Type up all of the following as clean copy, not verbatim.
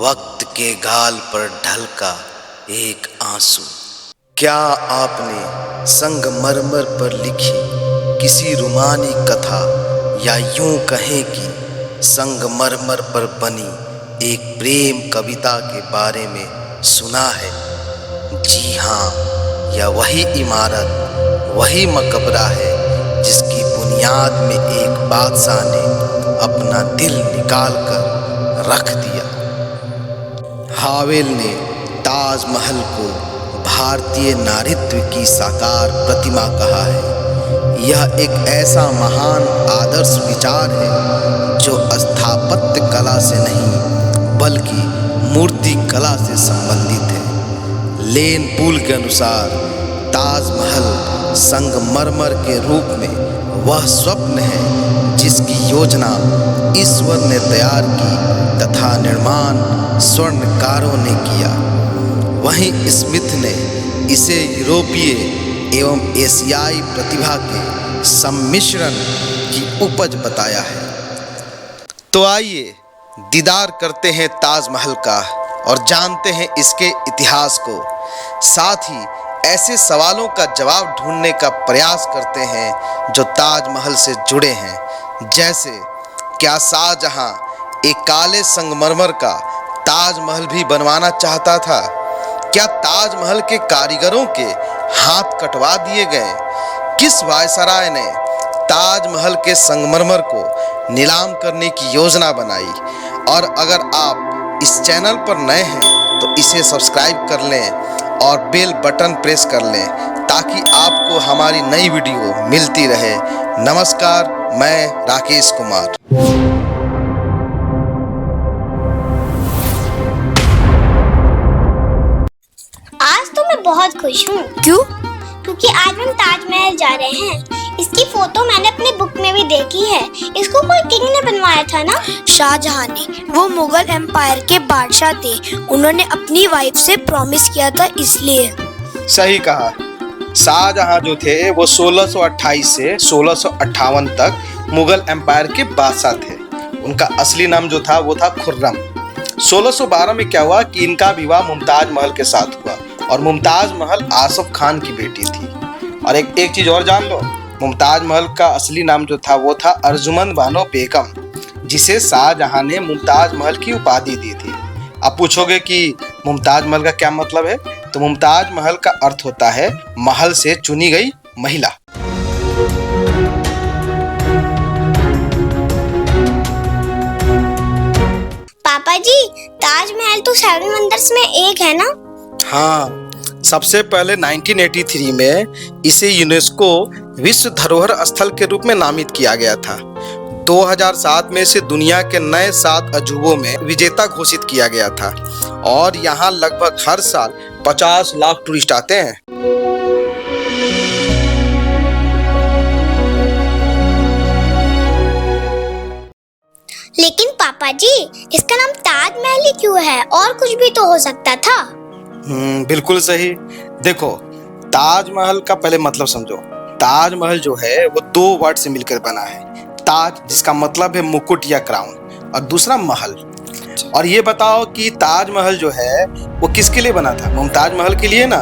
वक्त के गाल पर ढलका एक आंसू। क्या आपने संगमरमर पर लिखी किसी रूमानी कथा, या यूं कहें कि संगमरमर पर बनी एक प्रेम कविता के बारे में सुना है? जी हाँ, यह वही इमारत, वही मकबरा है जिसकी बुनियाद में एक बादशाह ने अपना दिल निकाल कर रख दिया। हावेल ने ताजमहल को भारतीय नारीत्व की साकार प्रतिमा कहा है। यह एक ऐसा महान आदर्श विचार है जो स्थापत्य कला से नहीं बल्कि मूर्ति कला से संबंधित है। लेन पूल के अनुसार ताजमहल संगमरमर के रूप में वह स्वप्न है जिसकी योजना ईश्वर ने तैयार की तथा निर्माण स्वर्णकारों ने किया। वहीं स्मिथ ने इसे यूरोपीय एवं एशियाई प्रतिभा के सम्मिश्रण की उपज बताया है। तो आइए दीदार करते हैं ताजमहल का और जानते हैं इसके इतिहास को। साथ ही ऐसे सवालों का जवाब ढूंढने का प्रयास करते हैं जो ताजमहल से जुड़े हैं, जैसे क्या शाहजहां एक काले संगमरमर का ताजमहल भी बनवाना चाहता था? क्या ताजमहल के कारीगरों के हाथ कटवा दिए गए? किस वायसराय ने ताजमहल के संगमरमर को नीलाम करने की योजना बनाई? और अगर आप इस चैनल पर नए हैं तो इसे सब्सक्राइब कर लें और बेल बटन प्रेस कर लें ताकि आपको हमारी नई वीडियो मिलती रहे। नमस्कार, मैं राकेश कुमार। आज तो मैं बहुत खुश हूँ। क्यों? क्योंकि आज हम ताजमहल जा रहे हैं। इसकी फोटो मैंने अपनी बुक में भी देखी है। इसको कोई किंग ने बनवाया था ना? शाहजहां ने। वो मुगल एम्पायर के बादशाह थे। उन्होंने अपनी वाइफ से प्रॉमिस किया था, इसलिए। सही कहा। शाहजहां जो थे वो 1628 से 1658 तक मुगल एम्पायर के बादशाह थे। उनका असली नाम जो था वो था खुर्रम। 1612 में क्या हुआ कि इनका विवाह मुमताज महल के साथ हुआ और मुमताज महल आसफ खान की बेटी थी। और एक चीज और जान लो, मुमताज महल का असली नाम जो था वो था अर्जुमंद बानो बेगम, जिसे शाहजहां ने मुमताज महल की उपाधि दी थी। अब पूछोगे कि मुमताज महल का क्या मतलब है? तो मुमताज महल का अर्थ होता है महल से चुनी गई महिला। पापा जी, ताजमहल तो 7 वंडर्स में एक है ना? हाँ, सबसे पहले 1983 में इसे यूनेस्को विश्व धरोहर स्थल के रूप में नामित किया गया था। 2007 में इसे दुनिया के नए 7 अजूबों में विजेता घोषित किया गया था और यहाँ लगभग हर साल 50 लाख टूरिस्ट आते हैं। लेकिन पापा जी, इसका नाम ताजमहल ही क्यों है? और कुछ भी तो हो सकता था। बिल्कुल सही। देखो, ताजमहल का पहले मतलब समझो। ताजमहल जो है वो 2 वर्ड से मिलकर बना है। ताज जिसका मतलब है मुकुट या क्राउन, और दूसरा महल। और ये बताओ कि ताजमहल जो है वो किसके लिए बना था? मुमताज महल के लिए ना।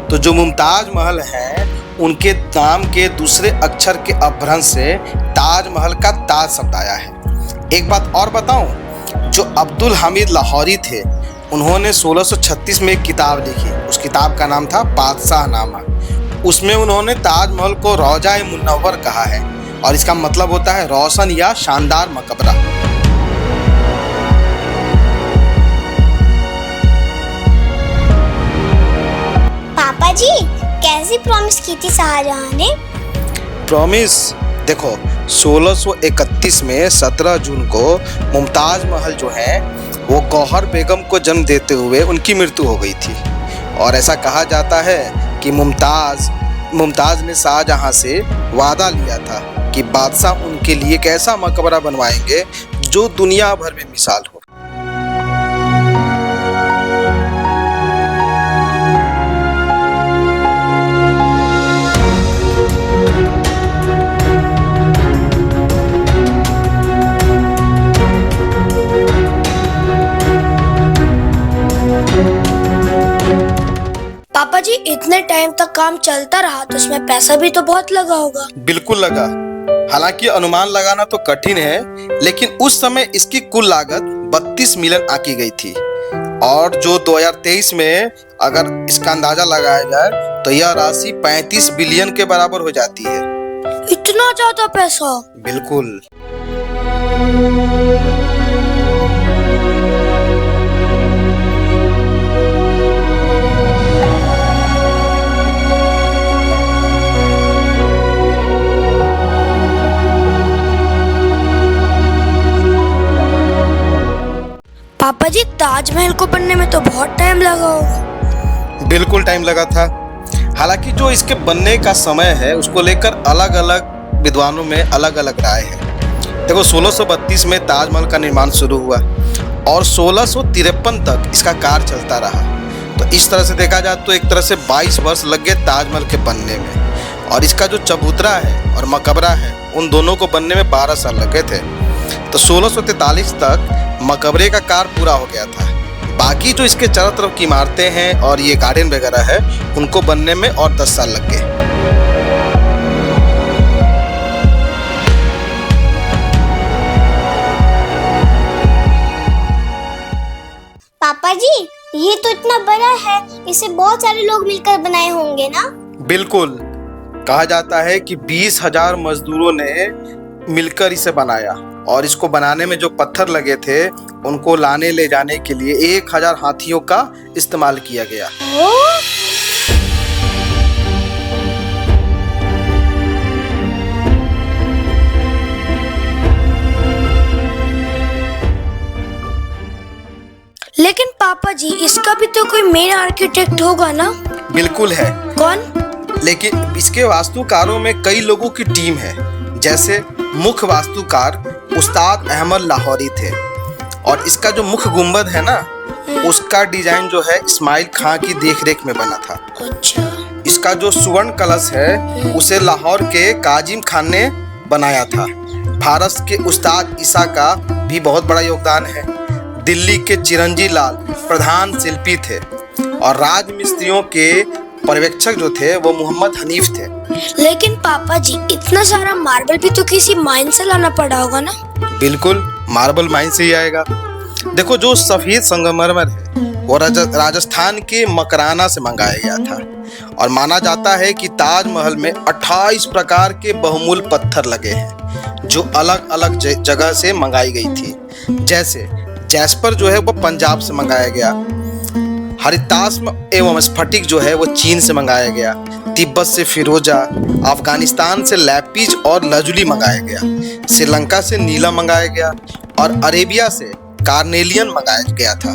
तो जो मुमताज महल है उनके नाम के दूसरे अक्षर के अपभ्रंश से ताजमहल का ताज शब्द आया है। एक बात और बताऊं, जो अब्दुल हमीद लाहौरी थे उन्होंने 1636 में एक किताब लिखी। उस किताब का नाम था बादशाहनामा। उसमें उन्होंने ताजमहल को रौजा-ए मुनव्वर कहा है और इसका मतलब होता है रोशन या शानदार मकबरा। पापा जी, कैसी प्रॉमिस की थी शाहजहां ने? प्रॉमिस देखो, 1631 में 17 जून को मुमताज महल जो है वो गौहर बेगम को जन्म देते हुए उनकी मृत्यु हो गई थी। और ऐसा कहा जाता है कि मुमताज ने शाहजहां से वादा लिया था कि बादशाह उनके लिए एक ऐसा मकबरा बनवाएंगे जो दुनिया भर में मिसाल हो। इतने टाइम तक काम चलता रहा तो उसमें पैसा भी तो बहुत लगा होगा। बिल्कुल लगा। हालांकि अनुमान लगाना तो कठिन है, लेकिन उस समय इसकी कुल लागत 32 मिलियन आंकी गई थी। और जो 2023 में अगर इसका अंदाजा लगाया जाए तो यह राशि 35 बिलियन के बराबर हो जाती है। इतना ज्यादा पैसा? बिल्कुल। पापा जी, ताजमहल को बनने में तो बहुत टाइम लगा होगा। बिल्कुल टाइम लगा था। हालांकि जो इसके बनने का समय है उसको लेकर अलग अलग विद्वानों में अलग अलग राय है। देखो, 1632 में ताजमहल का निर्माण शुरू हुआ और 1653 तक इसका कार्य चलता रहा। तो इस तरह से देखा जाए तो एक तरह से 22 वर्ष लग गए ताजमहल के बनने में। और इसका जो चबूतरा है और मकबरा है, उन दोनों को बनने में 12 साल लगे थे। तो 1643 तक मकबरे का कार्य पूरा हो गया था। बाकी जो इसके चारों तरफ की इमारतें हैं और ये गार्डन वगैरह है, उनको बनने में और 10 साल लग गए। पापा जी, ये तो इतना बड़ा है, इसे बहुत सारे लोग मिलकर बनाए होंगे ना? बिल्कुल। कहा जाता है कि 20,000 मजदूरों ने मिलकर इसे बनाया और इसको बनाने में जो पत्थर लगे थे उनको लाने ले जाने के लिए 1000 हाथियों का इस्तेमाल किया गया। लेकिन पापा जी, इसका भी तो कोई मेन आर्किटेक्ट होगा ना? बिल्कुल है। कौन? लेकिन इसके वास्तुकारों में कई लोगों की टीम है। जैसे मुख्य वास्तुकार उस्ताद अहमद लाहौरी थे और इसका जो मुख्य गुंबद है ना, उसका डिजाइन जो है इस्माइल खां की देखरेख में बना था। अच्छा। इसका जो सुवर्ण कलश है उसे लाहौर के काजिम खान ने बनाया था। फारस के उस्ताद ईसा का भी बहुत बड़ा योगदान है। दिल्ली के चिरंजी लाल प्रधान शिल्पी थे और राजमिस्त्रियों के पर्यवेक्षक जो थे वो मोहम्मद हनीफ थे। लेकिन पापा जी, इतना सारा मार्बल भी तो किसी माइन से लाना पड़ा होगा ना? बिल्कुल, मार्बल माइन से ही आएगा। देखो, जो सफेद संगमरमर है वो राजस्थान के मकराना से मंगाया गया था और माना जाता है कि ताजमहल में 28 प्रकार के बहुमूल्य पत्थर लगे हैं जो अलग अलग जगह से मंगाई गई थी। जैसे जैस्पर जो है वो पंजाब से मंगाया गया, हरिताश एवं स्फटिक जो है वो चीन से मंगाया गया, तिब्बत से फिरोजा, अफगानिस्तान से लैपिज और लजुली मंगाया गया, श्रीलंका से नीला मंगाया गया और अरेबिया से कार्नेलियन मंगाया गया था।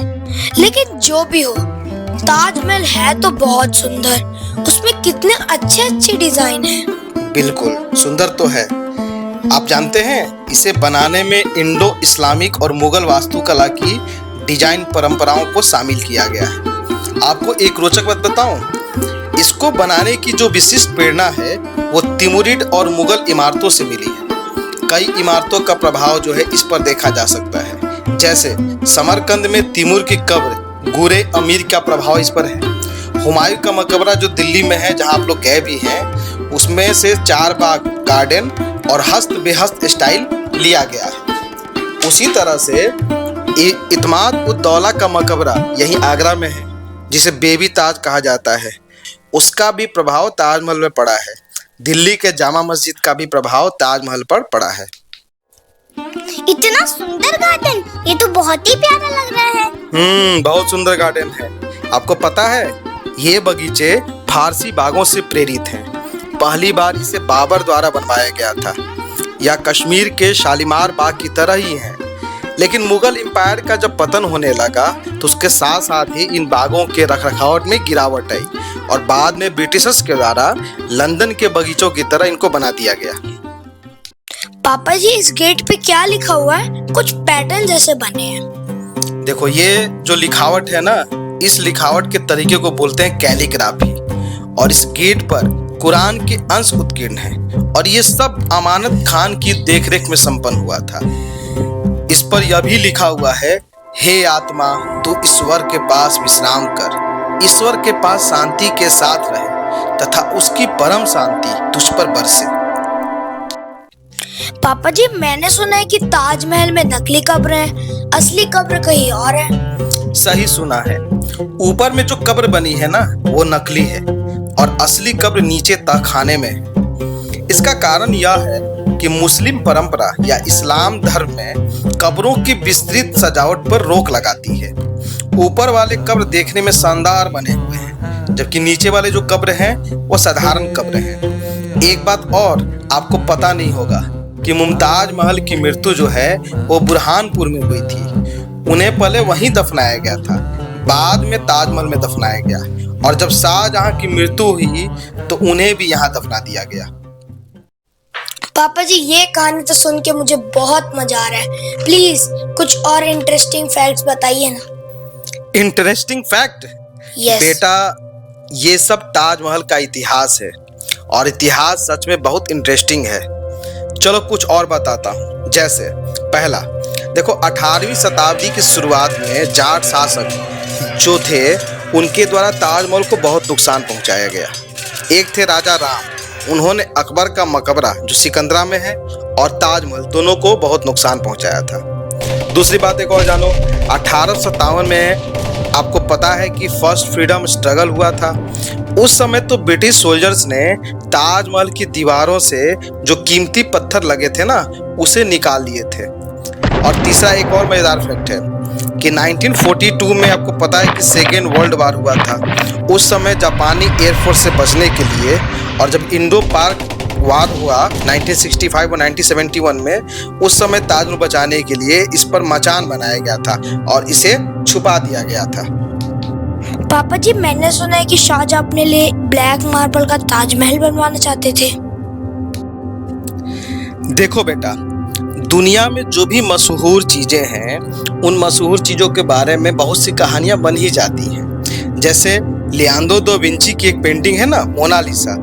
लेकिन जो भी हो, ताजमहल है तो बहुत सुंदर। उसमें कितने अच्छे अच्छे डिजाइन हैं। बिल्कुल सुंदर तो है। आप जानते हैं, इसे बनाने में इंडो इस्लामिक और मुगल वास्तुकला की डिजाइन परंपराओं को शामिल किया गया है। आपको एक रोचक बात बताऊं, इसको बनाने की जो विशिष्ट प्रेरणा है वो तिमुरिड और मुगल इमारतों से मिली है। कई इमारतों का प्रभाव जो है इस पर देखा जा सकता है। जैसे समरकंद में तिमूर की कब्र गुरे अमीर का प्रभाव इस पर है। हुमायूं का मकबरा जो दिल्ली में है, जहां आप लोग गए भी हैं, उसमें से 4 बाग गार्डन और हस्त बेहस्त स्टाइल लिया गया है। उसी तरह से इत्माद उद दौला का मकबरा यही आगरा में है, जिसे बेबी ताज कहा जाता है, उसका भी प्रभाव ताजमहल में पड़ा है। दिल्ली के जामा मस्जिद का भी प्रभाव ताजमहल पर पड़ा है। इतना सुंदर गार्डन, ये तो बहुत ही प्यारा लग रहा है। बहुत सुंदर गार्डन है। आपको पता है, ये बगीचे फारसी बागों से प्रेरित हैं। पहली बार इसे बाबर द्वारा बनवाया गया था। यह कश्मीर के शालीमार बाग की तरह ही है। लेकिन मुगल एम्पायर का जब पतन होने लगा तो उसके साथ साथ ही इन बागों के रखरखाव में गिरावट आई और बाद में ब्रिटिशर्स के द्वारा लंदन के बगीचों की तरह इनको बना दिया गया। पापा जी, इस गेट पे क्या लिखा हुआ है? कुछ पैटर्न जैसे बने हैं। देखो, ये जो लिखावट है ना, इस लिखावट के तरीके को बोलते हैं कैलीग्राफी और इस गेट पर कुरान के अंश उत्कीर्ण हैं और ये सब अमानत खान की देखरेख में संपन्न हुआ था। इस पर यह भी लिखा हुआ है, हे आत्मा, तू ईश्वर के पास विश्राम कर, ईश्वर के पास शांति के साथ रहे तथा उसकी परम शांति तुझ पर बरसे। पापा जी, मैंने सुना है कि ताजमहल में नकली कब्र है, असली कब्र कहीं और है। सही सुना है। ऊपर में जो कब्र बनी है ना, वो नकली है और असली कब्र नीचे तहखाने में है। इसका कारण यह है कि मुस्लिम परंपरा या इस्लाम धर्म में कब्रों की विस्तृत सजावट पर रोक लगाती है। ऊपर वाले कब्र देखने में शानदार बने हुए हैं, जबकि नीचे वाले जो कब्र हैं वो साधारण कब्र हैं। एक बात और आपको पता नहीं होगा कि मुमताज महल की मृत्यु जो है वो बुरहानपुर में हुई थी। उन्हें पहले वहीं दफनाया गया था, बाद में ताजमहल में दफनाया गया, और जब शाहजहां की मृत्यु हुई तो उन्हें भी यहाँ दफना दिया गया। पापा जी, ये कहानी तो सुन के मुझे बहुत मजा आ रहा है। प्लीज कुछ और इंटरेस्टिंग फैक्ट्स बताइए ना। Interesting fact? यस बेटा, ये सब ताजमहल का इतिहास है और इतिहास सच में बहुत इंटरेस्टिंग है। चलो कुछ और बताता हूँ। जैसे पहला, देखो 18वीं शताब्दी की शुरुआत में जाट शासक जो थे उनके द्वारा ताजमहल को बहुत नुकसान पहुंचाया गया। एक थे राजा राम, उन्होंने अकबर का मकबरा जो सिकंदरा में है और ताजमहल दोनों को बहुत नुकसान पहुंचाया था। दूसरी बात एक और जानो, 1857 में आपको पता है कि फर्स्ट फ्रीडम स्ट्रगल हुआ था। उस समय तो ब्रिटिश सोल्जर्स ने ताजमहल की दीवारों से जो कीमती पत्थर लगे थे ना, उसे निकाल दिए थे। और तीसरा एक और मजेदार फैक्ट है कि 1942 में आपको पता है कि सेकेंड वर्ल्ड वार हुआ था। उस समय जापानी एयरफोर्स से बचने के लिए, और जब इंडो पाक वार हुआ 1965 और 1971 में, उस समय ताजमहल बचाने के लिए इस पर मचान बनाया गया था और इसे छुपा दिया गया था। पापा जी, मैंने सुना है कि शाहजहां अपने लिए ब्लैक मार्बल का ताजमहल बनवाना चाहते थे। देखो बेटा, दुनिया में जो भी मशहूर चीजें हैं, उन मशहूर चीजों के बारे में बहुत सी कहानियां बन ही जाती हैं। जैसे लियोनार्डो दा विंची की एक पेंटिंग है ना, मोनालिसा,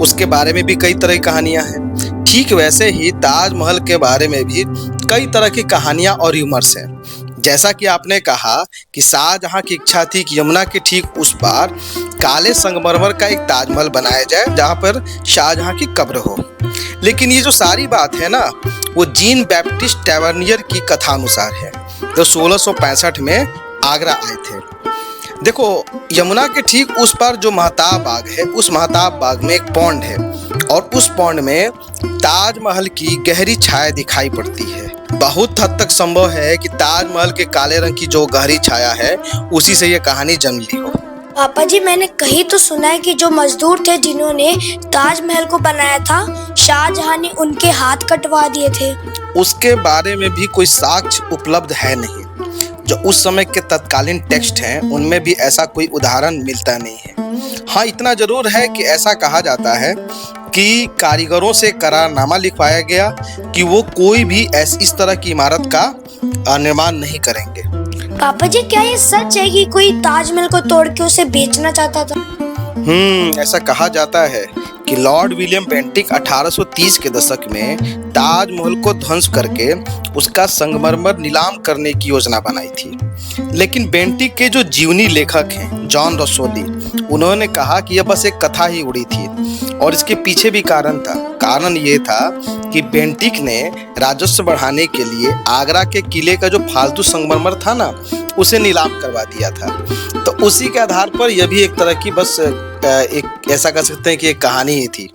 उसके बारे में भी कई तरह की कहानियां हैं। ठीक वैसे ही ताजमहल के बारे में भी कई तरह की कहानियां और र्यूमर्स हैं। जैसा कि आपने कहा कि शाहजहां की इच्छा थी कि यमुना के ठीक उस पार काले संगमरमर का एक ताजमहल बनाया जाए जहां पर शाहजहां की कब्र हो। लेकिन ये जो सारी बात है ना, वो जीन बैप्टिस्ट टैवर्नियर की कथा अनुसार है, जो 1665 में आगरा आए थे। देखो, यमुना के ठीक उस पार जो महताब बाग है, उस महताब बाग में एक पॉन्ड है और उस पॉन्ड में ताजमहल की गहरी छाया दिखाई पड़ती है। बहुत हद तक संभव है कि ताजमहल के काले रंग की जो गहरी छाया है, उसी से ये कहानी जन्म ली हो। पापा जी, मैंने कहीं तो सुना है कि जो मजदूर थे जिन्होंने ताजमहल को बनाया था, शाहजहां ने उनके हाथ कटवा दिए थे। उसके बारे में भी कोई साक्ष्य उपलब्ध है नहीं। जो उस समय के तत्कालीन टेक्स्ट हैं, उनमें भी ऐसा कोई उदाहरण मिलता नहीं है। हाँ, इतना जरूर है कि ऐसा कहा जाता है कि कारीगरों से करारनामा लिखवाया गया कि वो कोई भी इस तरह की इमारत का निर्माण नहीं करेंगे। पापा जी, क्या ये सच है कि कोई ताजमहल को तोड़ के उसे बेचना चाहता था? ऐसा कहा जाता है कि लॉर्ड विलियम बेंटिक 1830 के दशक में ताजमहल को ध्वंस करके उसका संगमरमर नीलाम करने की योजना बनाई थी। लेकिन बेंटिक के जो जीवनी लेखक हैं, जॉन रसोली, उन्होंने कहा कि यह बस एक कथा ही उड़ी थी और इसके पीछे भी कारण था। कारण ये था कि बेंटिक ने राजस्व बढ़ाने के लिए आगरा के किले का जो फालतू संगमरमर था ना, उसे नीलाम करवा दिया था। तो उसी के आधार पर यह भी एक तरह की बस एक ऐसा कह सकते हैं कि एक कहानी ही थी।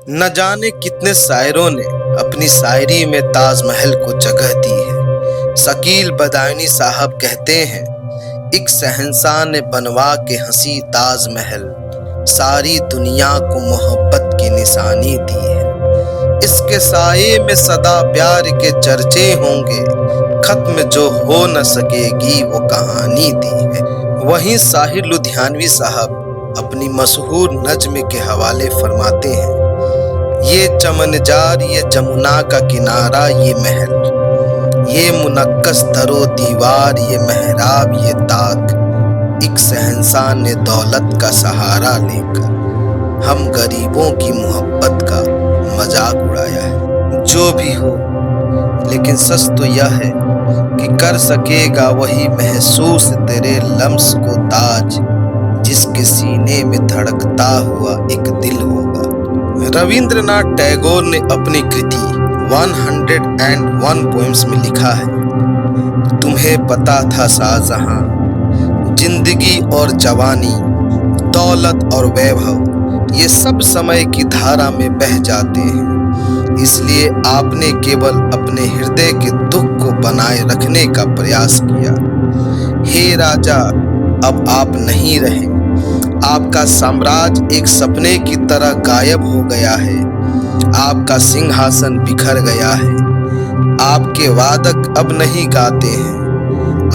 न जाने कितने शायरों ने अपनी शायरी में ताजमहल को जगह दी है। शकील बदायूनी साहब कहते हैं, एक शहंशाह ने बनवा के हंसी ताजमहल, सारी दुनिया को मोहब्बत की निशानी दी है। इसके साये में सदा प्यार के चर्चे होंगे, खत्म जो हो न सकेगी वो कहानी दी है। वहीं साहिर लुधियानवी साहब अपनी मशहूर नज्म के हवाले फरमाते हैं, ये चमन जार, ये जमुना का किनारा, ये महल, ये मुनक्कस दरो दीवार, ये मेहराब, ये ताक, एक शहंशाह ने दौलत का सहारा लेकर हम गरीबों की मोहब्बत का मजाक उड़ाया है। जो भी हो, लेकिन सच तो यह है कि कर सकेगा वही महसूस तेरे लम्स को ताज, जिसके सीने में धड़कता हुआ एक दिल होगा। रविंद्रनाथ टैगोर ने अपनी कृति 101 पोएम्स में लिखा है, तुम्हें पता था शाहजहां, जिंदगी और जवानी, दौलत और वैभव ये सब समय की धारा में बह जाते हैं, इसलिए आपने केवल अपने हृदय के दुख को बनाए रखने का प्रयास किया। हे राजा, अब आप नहीं रहे, आपका साम्राज्य एक सपने की तरह गायब हो गया है, आपका सिंहासन बिखर गया है, आपके वादक अब नहीं गाते हैं,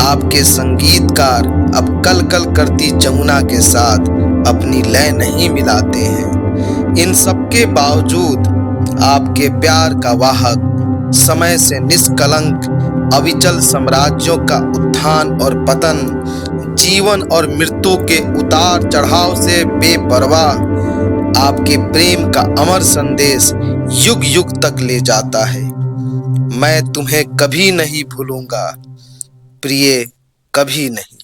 आपके संगीतकार अब कल कल करती जमुना के साथ अपनी लय नहीं मिलाते हैं। इन सब के बावजूद आपके प्यार का वाहक, समय से निष्कलंक अविचल साम्राज्यों का उत्थान और पतन, जीवन और मृत्यु के उतार चढ़ाव से बेपरवाह आपके प्रेम का अमर संदेश युग युग तक ले जाता है। मैं तुम्हें कभी नहीं भूलूंगा प्रिय, कभी नहीं।